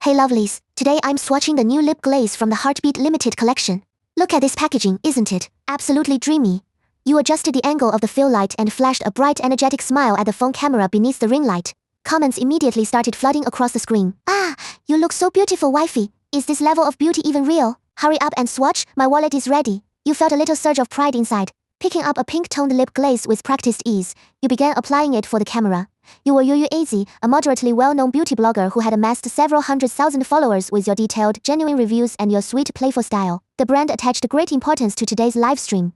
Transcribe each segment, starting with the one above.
Hey lovelies, today I'm swatching the new lip glaze from the Heartbeat Limited collection. Look at this packaging, isn't it? Absolutely dreamy. You adjusted the angle of the fill light and flashed a bright energetic smile at the phone camera beneath the ring light. Comments immediately started flooding across the screen. Ah, you look so beautiful, wifey. Is this level of beauty even real? Hurry up and swatch, my wallet is ready. You felt a little surge of pride inside. Picking up a pink-toned lip glaze with practiced ease, you began applying it for the camera. You were Yuyu Azy, a moderately well-known beauty blogger who had amassed several 100,000 followers with your detailed, genuine reviews and your sweet, playful style. The brand attached great importance to today's live stream.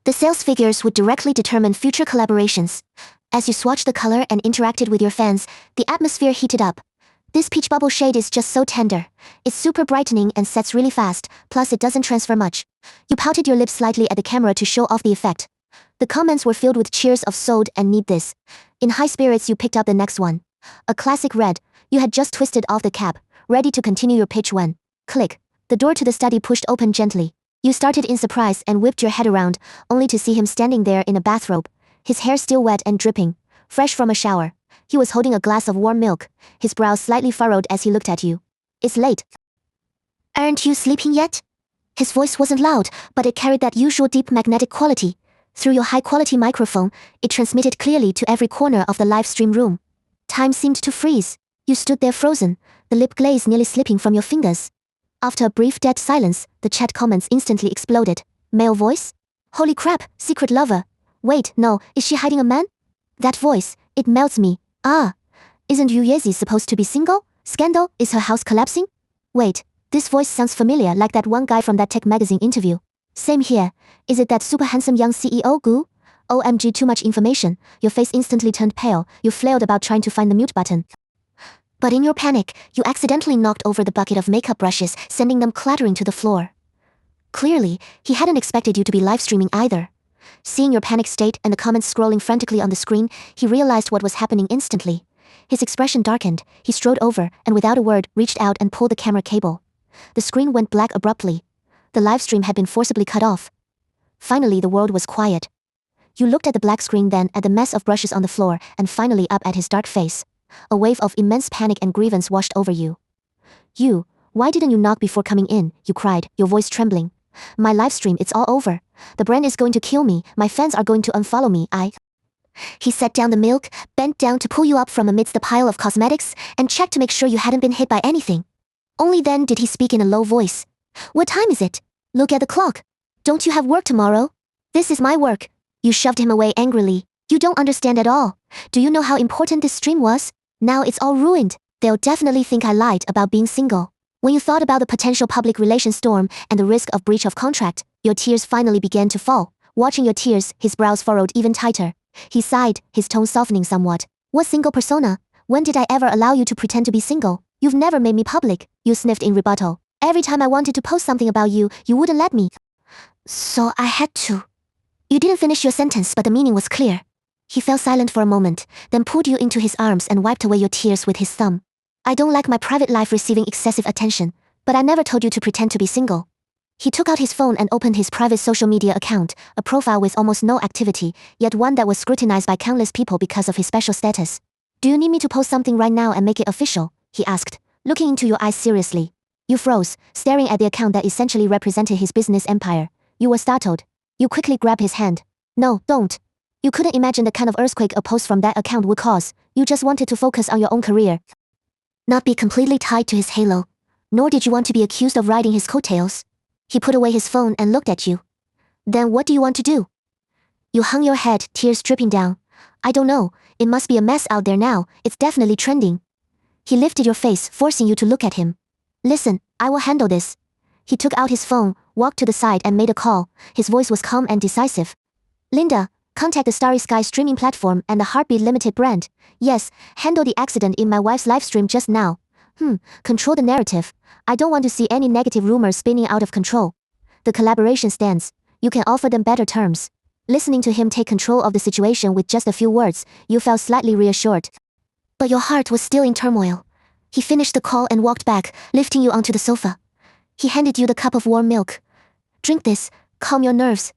The sales figures would directly determine future collaborations. As you swatched the color and interacted with your fans, the atmosphere heated up. This peach bubble shade is just so tender. It's super brightening and sets really fast, plus it doesn't transfer much. You pouted your lips slightly at the camera to show off the effect. The comments were filled with cheers of sold and need this. In high spirits you picked up the next one. A classic red. You had just twisted off the cap, ready to continue your pitch when, click, the door to the study pushed open gently. You started in surprise and whipped your head around, only to see him standing there in a bathrobe, his hair still wet and dripping, fresh from a shower. He was holding a glass of warm milk, his brows slightly furrowed as he looked at you. It's late. Aren't you sleeping yet? His voice wasn't loud, but it carried that usual deep magnetic quality. Through your high-quality microphone, it transmitted clearly to every corner of the live stream room. Time seemed to freeze. You stood there frozen, the lip glaze nearly slipping from your fingers. After a brief dead silence, the chat comments instantly exploded. Male voice? Holy crap, secret lover. Wait, no, is she hiding a man? That voice, it melts me. Ah, isn't Yu Yezi supposed to be single? Scandal, is her house collapsing? Wait, this voice sounds familiar, like that one guy from that tech magazine interview. Same here. Is it that super handsome young CEO Gu? OMG, too much information. Your face instantly turned pale. You flailed about trying to find the mute button. But in your panic, you accidentally knocked over the bucket of makeup brushes, sending them clattering to the floor. Clearly, he hadn't expected you to be live streaming either. Seeing your panic state and the comments scrolling frantically on the screen, he realized what was happening instantly. His expression darkened. He strode over and without a word reached out and pulled the camera cable. The screen went black abruptly. The live stream had been forcibly cut off. Finally, the world was quiet. You looked at the black screen, then at the mess of brushes on the floor, and finally up at his dark face. A wave of immense panic and grievance washed over you. You, why didn't you knock before coming in? You cried, your voice trembling. My live stream, it's all over. The brand is going to kill me. My fans are going to unfollow me. He set down the milk, bent down to pull you up from amidst the pile of cosmetics, and checked to make sure you hadn't been hit by anything. Only then did he speak in a low voice. What time is it? Look at the clock. Don't you have work tomorrow? This is my work. You shoved him away angrily. You don't understand at all. Do you know how important this stream was? Now it's all ruined. They'll definitely think I lied about being single. When you thought about the potential public relations storm and the risk of breach of contract, your tears finally began to fall. Watching your tears, his brows furrowed even tighter. He sighed, his tone softening somewhat. What single persona? When did I ever allow you to pretend to be single? You've never made me public, you sniffed in rebuttal. Every time I wanted to post something about you, you wouldn't let me. So I had to. You didn't finish your sentence, but the meaning was clear. He fell silent for a moment, then pulled you into his arms and wiped away your tears with his thumb. I don't like my private life receiving excessive attention, but I never told you to pretend to be single. He took out his phone and opened his private social media account, a profile with almost no activity, yet one that was scrutinized by countless people because of his special status. Do you need me to post something right now and make it official? He asked, looking into your eyes seriously. You froze, staring at the account that essentially represented his business empire. You were startled. You quickly grabbed his hand. No, don't. You couldn't imagine the kind of earthquake a post from that account would cause. You just wanted to focus on your own career. Not be completely tied to his halo. Nor did you want to be accused of riding his coattails. He put away his phone and looked at you. Then what do you want to do? You hung your head, tears dripping down. I don't know. It must be a mess out there now. It's definitely trending. He lifted your face, forcing you to look at him. Listen, I will handle this. He took out his phone, walked to the side and made a call. His voice was calm and decisive. Linda, contact the Starry Sky streaming platform and the Heartbeat Limited brand. Yes, handle the accident in my wife's livestream just now. Control the narrative. I don't want to see any negative rumors spinning out of control. The collaboration stands. You can offer them better terms. Listening to him take control of the situation with just a few words, you felt slightly reassured. But your heart was still in turmoil. He finished the call and walked back, lifting you onto the sofa. He handed you the cup of warm milk. Drink this, calm your nerves.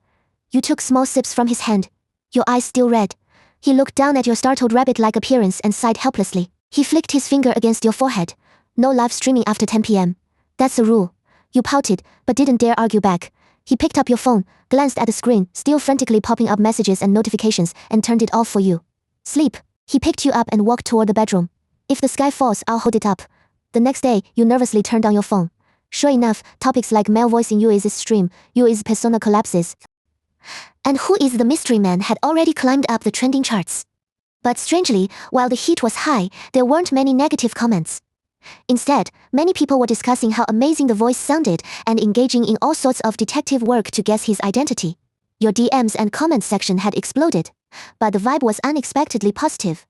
You took small sips from his hand, your eyes still red. He looked down at your startled rabbit-like appearance and sighed helplessly. He flicked his finger against your forehead. No live streaming after 10 p.m. That's the rule. You pouted, but didn't dare argue back. He picked up your phone, glanced at the screen, still frantically popping up messages and notifications, and turned it off for you. Sleep. He picked you up and walked toward the bedroom. If the sky falls, I'll hold it up. The next day, you nervously turned on your phone. Sure enough, topics like male voice in UI's stream, UI's persona collapses, and who is the mystery man had already climbed up the trending charts. But strangely, while the heat was high, there weren't many negative comments. Instead, many people were discussing how amazing the voice sounded and engaging in all sorts of detective work to guess his identity. Your DMs and comments section had exploded, but the vibe was unexpectedly positive.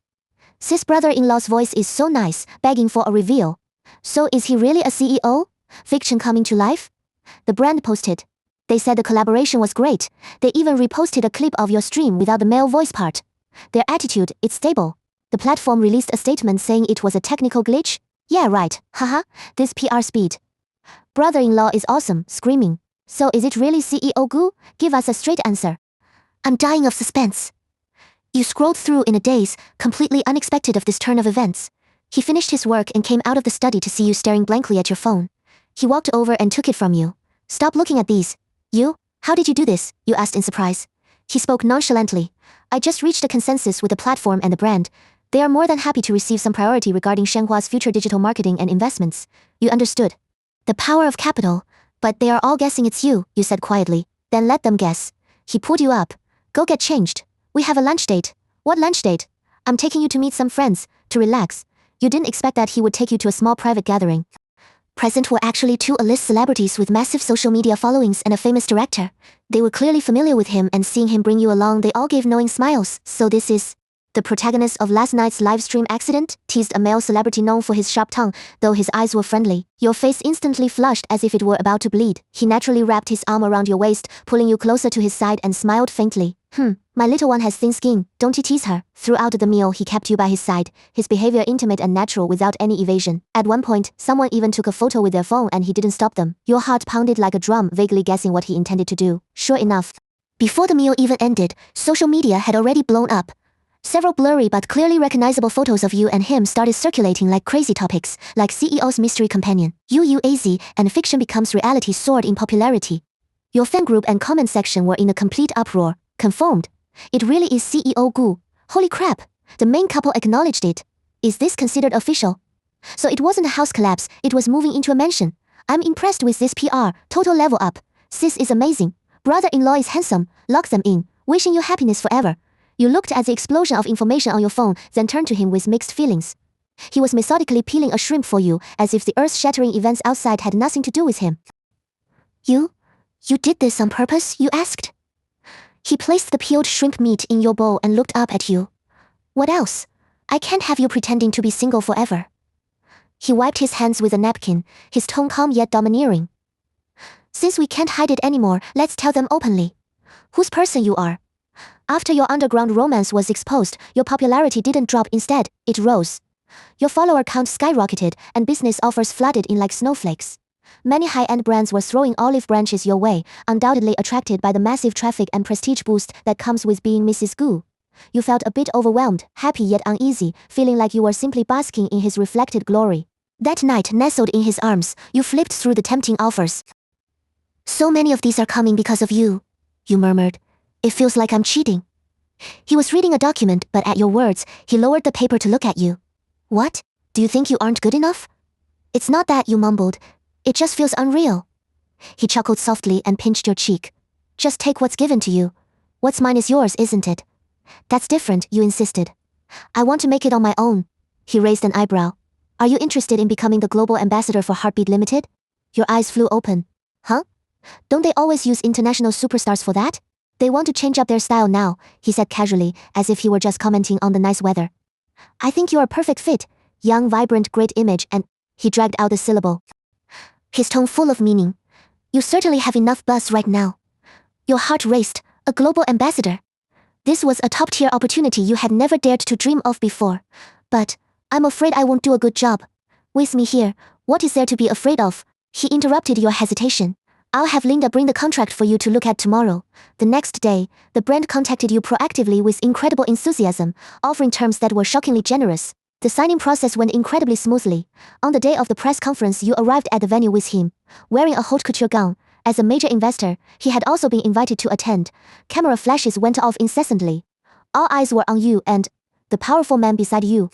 Sis brother-in-law's voice is so nice, begging for a reveal. So is he really a CEO? Fiction coming to life? The brand posted. They said the collaboration was great. They even reposted a clip of your stream without the male voice part. Their attitude, it's stable. The platform released a statement saying it was a technical glitch. Yeah, right, haha, this PR speed. Brother-in-law is awesome, screaming. So is it really CEO Gu? Give us a straight answer. I'm dying of suspense. You scrolled through in a daze, completely unexpected of this turn of events. He finished his work and came out of the study to see you staring blankly at your phone. He walked over and took it from you. Stop looking at these. You? How did you do this? You asked in surprise. He spoke nonchalantly. I just reached a consensus with the platform and the brand. They are more than happy to receive some priority regarding Shenhua's future digital marketing and investments. You understood. The power of capital. But they are all guessing it's you, you said quietly. Then let them guess. He pulled you up. Go get changed. We have a lunch date. What lunch date? I'm taking you to meet some friends, to relax. You didn't expect that he would take you to a small private gathering. Present were actually two A-list celebrities with massive social media followings and a famous director. They were clearly familiar with him, and seeing him bring you along, they all gave knowing smiles. So this is the protagonist of last night's live stream accident, teased a male celebrity known for his sharp tongue, though his eyes were friendly. Your face instantly flushed as if it were about to bleed. He naturally wrapped his arm around your waist, pulling you closer to his side, and smiled faintly. My little one has thin skin, don't you tease her? Throughout the meal he kept you by his side, his behavior intimate and natural without any evasion. At one point, someone even took a photo with their phone and he didn't stop them. Your heart pounded like a drum, vaguely guessing what he intended to do. Sure enough, before the meal even ended, social media had already blown up. Several blurry but clearly recognizable photos of you and him started circulating like crazy. Topics, like CEO's mystery companion, UUAZ, and fiction becomes reality soared in popularity. Your fan group and comment section were in a complete uproar. Confirmed. It really is CEO Gu. Holy crap. The main couple acknowledged it. Is this considered official? So it wasn't a house collapse, it was moving into a mansion. I'm impressed with this PR, total level up. Sis is amazing. Brother-in-law is handsome. Lock them in. Wishing you happiness forever. You looked at the explosion of information on your phone, then turned to him with mixed feelings. He was methodically peeling a shrimp for you, as if the earth-shattering events outside had nothing to do with him. You did this on purpose, you asked? He placed the peeled shrimp meat in your bowl and looked up at you. What else? I can't have you pretending to be single forever. He wiped his hands with a napkin, his tone calm yet domineering. Since we can't hide it anymore, let's tell them openly. Whose person you are. After your underground romance was exposed, your popularity didn't drop, instead, it rose. Your follower count skyrocketed, and business offers flooded in like snowflakes. Many high-end brands were throwing olive branches your way, undoubtedly attracted by the massive traffic and prestige boost that comes with being Mrs. Gu. You felt a bit overwhelmed, happy yet uneasy, feeling like you were simply basking in his reflected glory. That night, nestled in his arms, you flipped through the tempting offers. So many of these are coming because of you, you murmured. It feels like I'm cheating. He was reading a document, but at your words, he lowered the paper to look at you. What? Do you think you aren't good enough? It's not that, you mumbled. It just feels unreal. He chuckled softly and pinched your cheek. Just take what's given to you. What's mine is yours, isn't it? That's different, you insisted. I want to make it on my own. He raised an eyebrow. Are you interested in becoming the global ambassador for Heartbeat Limited? Your eyes flew open. Huh? Don't they always use international superstars for that? They want to change up their style now, he said casually, as if he were just commenting on the nice weather. I think you're a perfect fit. Young, vibrant, great image, and he dragged out the syllable. His tone full of meaning. You certainly have enough buzz right now. Your heart raced. A global ambassador. This was a top-tier opportunity you had never dared to dream of before. But I'm afraid I won't do a good job. With me here, what is there to be afraid of? He interrupted your hesitation. I'll have Linda bring the contract for you to look at tomorrow. The next day, the brand contacted you proactively with incredible enthusiasm, offering terms that were shockingly generous. The signing process went incredibly smoothly. On the day of the press conference, you arrived at the venue with him, wearing a haute couture gown. As a major investor, he had also been invited to attend. Camera flashes went off incessantly. All eyes were on you and the powerful man beside you.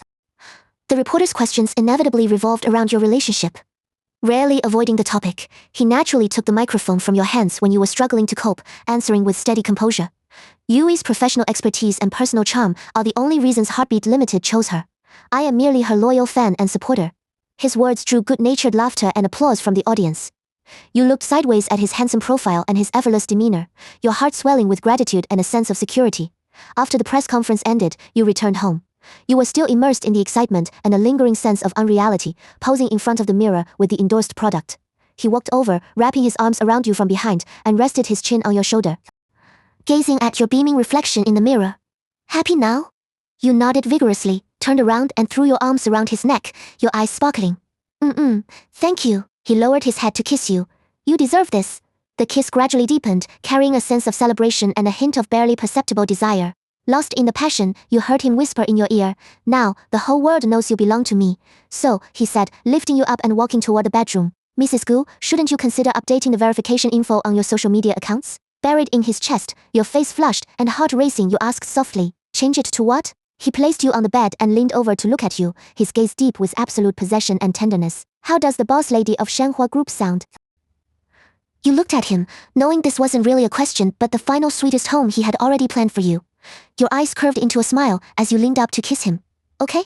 The reporter's questions inevitably revolved around your relationship. Rarely avoiding the topic, he naturally took the microphone from your hands when you were struggling to cope, answering with steady composure. Yui's professional expertise and personal charm are the only reasons Heartbeat Limited chose her. I am merely her loyal fan and supporter. His words drew good-natured laughter and applause from the audience. You looked sideways at his handsome profile and his effortless demeanor, your heart swelling with gratitude and a sense of security. After the press conference ended, you returned home. You were still immersed in the excitement and a lingering sense of unreality, posing in front of the mirror with the endorsed product. He walked over, wrapping his arms around you from behind, and rested his chin on your shoulder. Gazing at your beaming reflection in the mirror. Happy now? You nodded vigorously, turned around and threw your arms around his neck, your eyes sparkling. Thank you. He lowered his head to kiss you. You deserve this. The kiss gradually deepened, carrying a sense of celebration and a hint of barely perceptible desire. Lost in the passion, you heard him whisper in your ear, "Now, the whole world knows you belong to me." "So," he said, lifting you up and walking toward the bedroom. "Mrs. Gu, shouldn't you consider updating the verification info on your social media accounts?" Buried in his chest, your face flushed and heart racing, you asked softly, "Change it to what?" He placed you on the bed and leaned over to look at you, his gaze deep with absolute possession and tenderness. "How does the boss lady of Shanhua Group sound?" You looked at him, knowing this wasn't really a question but the final sweetest home he had already planned for you. Your eyes curved into a smile as you leaned up to kiss him. "Okay?"